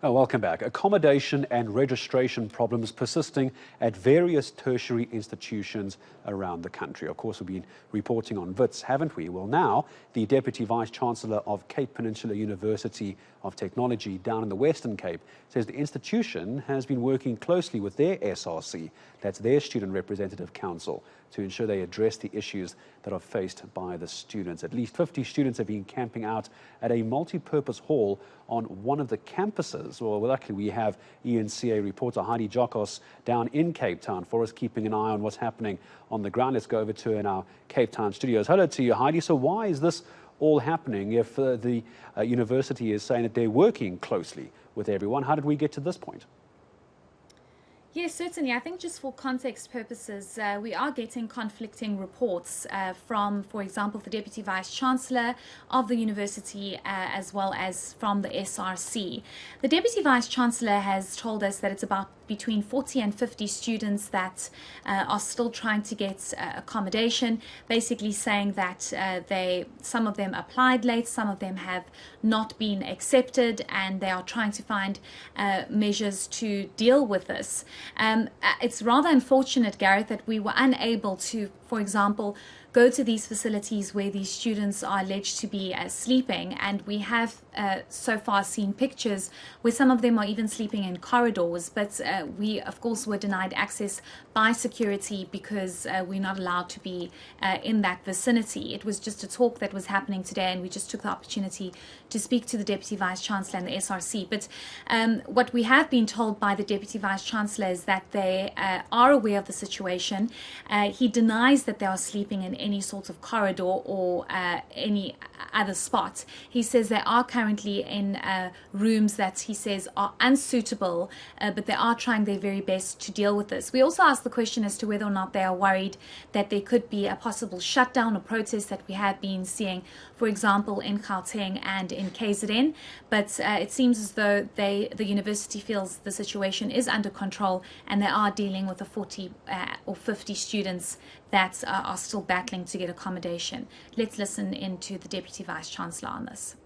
Oh, welcome back. Accommodation and registration problems persisting at various tertiary institutions around the country. Of course, we've been reporting on Wits, haven't we? Well, now, the Deputy Vice-Chancellor of Cape Peninsula University of Technology down in the Western Cape says the institution has been working closely with their SRC, that's their Student Representative Council, to ensure they address the issues that are faced by the students. At least 50 students have been camping out at a multi-purpose hall on one of the campuses. Well, luckily we have eNCA reporter Heidi Giokos down in Cape Town for us, keeping an eye on what's happening on the ground. Let's go over to her in our Cape Town studios. Hello to you, Heidi. So why is this all happening if the university is saying that they're working closely with everyone? How did we get to this point? Yes, certainly. I think just for context purposes, we are getting conflicting reports from, for example, the Deputy Vice-Chancellor of the university as well as from the SRC. The Deputy Vice-Chancellor has told us that it's about between 40 and 50 students that are still trying to get accommodation, basically saying that some of them applied late, some of them have not been accepted, and they are trying to find measures to deal with this. It's rather unfortunate, Gareth, that we were unable to, for example, go to these facilities where these students are alleged to be sleeping, and we have so far seen pictures where some of them are even sleeping in corridors, but we of course were denied access by security because we're not allowed to be in that vicinity. It was just a talk that was happening today, and we just took the opportunity to speak to the Deputy Vice-Chancellor and the SRC. But what we have been told by the Deputy Vice-Chancellor is that they are aware of the situation. He denies that they are sleeping in any sort of corridor or any other spot. He says they are currently in rooms that he says are unsuitable, but they are trying their very best to deal with this. We also asked the question as to whether or not they are worried that there could be a possible shutdown or protest that we have been seeing, for example, in Gauteng and in KZN, but it seems as though the university feels the situation is under control and they are dealing with the 40 or 50 students that are still battling to get accommodation. Let's listen into the Deputy Vice-Chancellor on this.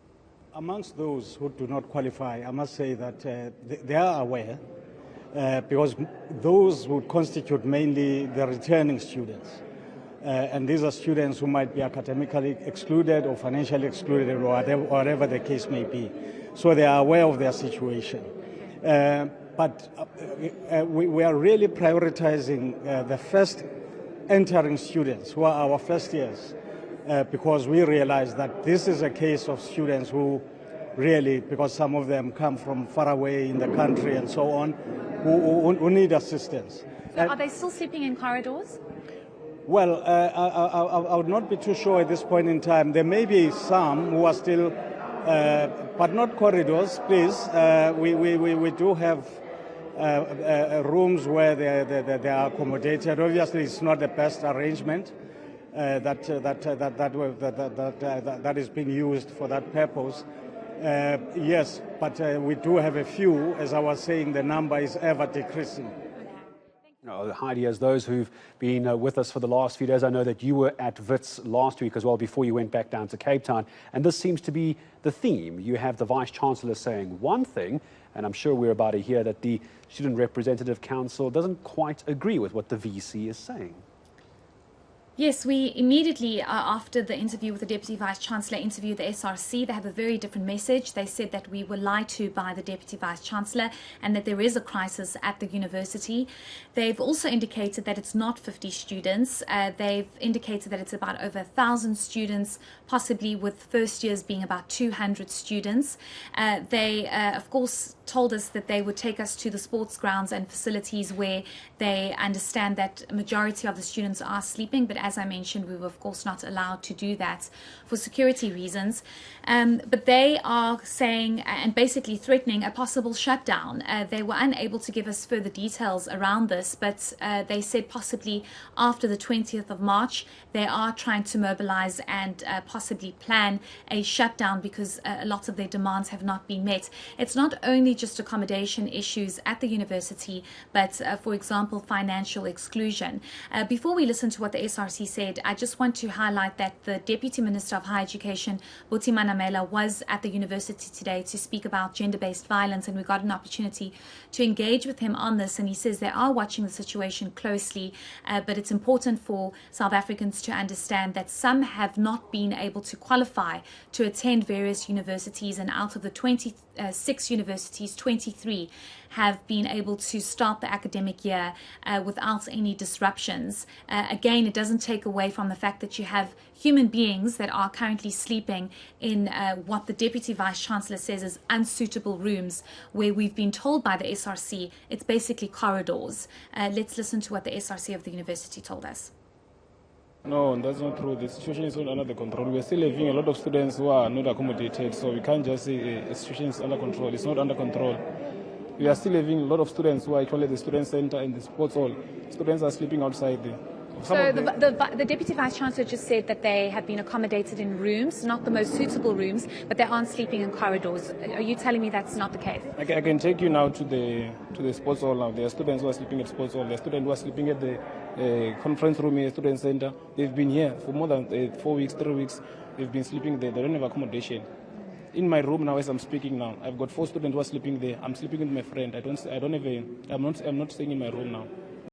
Amongst those who do not qualify, I must say that they are aware, because those would constitute mainly the returning students. And these are students who might be academically excluded or financially excluded, or whatever the case may be. So they are aware of their situation. But we are really prioritizing the first entering students, who are our first years, because we realize that this is a case of students who really, because some of them come from far away in the country and so on, who need assistance. So are they still sleeping in corridors? Well, I would not be too sure at this point in time. There may be some who are still, but not corridors, please. We do have rooms where they are accommodated. Obviously, it's not the best arrangement that is being used for that purpose. Yes, but we do have a few. As I was saying, the number is ever decreasing. Heidi, as those who've been with us for the last few days, I know that you were at Wits last week as well before you went back down to Cape Town, and this seems to be the theme. You have the Vice-Chancellor saying one thing, and I'm sure we're about to hear that the Student Representative Council doesn't quite agree with what the VC is saying. Yes, we immediately, after the interview with the Deputy Vice-Chancellor, interviewed the SRC. They have a very different message. They said that we were lied to by the Deputy Vice-Chancellor and that there is a crisis at the university. They've also indicated that it's not 50 students. They've indicated that it's about over 1,000 students, possibly with first years being about 200 students. They, of course, told us that they would take us to the sports grounds and facilities where they understand that a majority of the students are sleeping, but as I mentioned, we were of course not allowed to do that for security reasons. But they are saying and basically threatening a possible shutdown. They were unable to give us further details around this, but they said possibly after the 20th of March, they are trying to mobilize and possibly plan a shutdown because a lot of their demands have not been met. It's not only just accommodation issues at the university, but for example, financial exclusion. Before we listen to what the SRC SRC said, I just want to highlight that the Deputy Minister of Higher Education, Buti Manamela, was at the university today to speak about gender-based violence, and we got an opportunity to engage with him on this, and he says they are watching the situation closely, but it's important for South Africans to understand that some have not been able to qualify to attend various universities, and out of the 26 universities, 23 have been able to start the academic year without any disruptions. Again, it doesn't take away from the fact that you have human beings that are currently sleeping in what the Deputy Vice-Chancellor says is unsuitable rooms, where we've been told by the SRC it's basically corridors. Let's listen to what the SRC of the university told us. No, that's not true. The situation is not under the control. We're still having a lot of students who are not accommodated, so we can't just say the situation is under control. It's not under control. We are still having a lot of students who are actually at the student center and the sports hall. Students are sleeping outside there. So the Deputy Vice-Chancellor just said that they have been accommodated in rooms, not the most suitable rooms, but they aren't sleeping in corridors. Are you telling me that's not the case? I can take you now to the sports hall now. There are students who are sleeping at sports hall. There are students who are sleeping at the conference room here, student center. They've been here for more than 4 weeks, 3 weeks. They've been sleeping there. They don't have accommodation. In my room now, as I'm speaking now, I've got 4 students who are sleeping there. I'm sleeping with my friend. I'm not staying in my room now.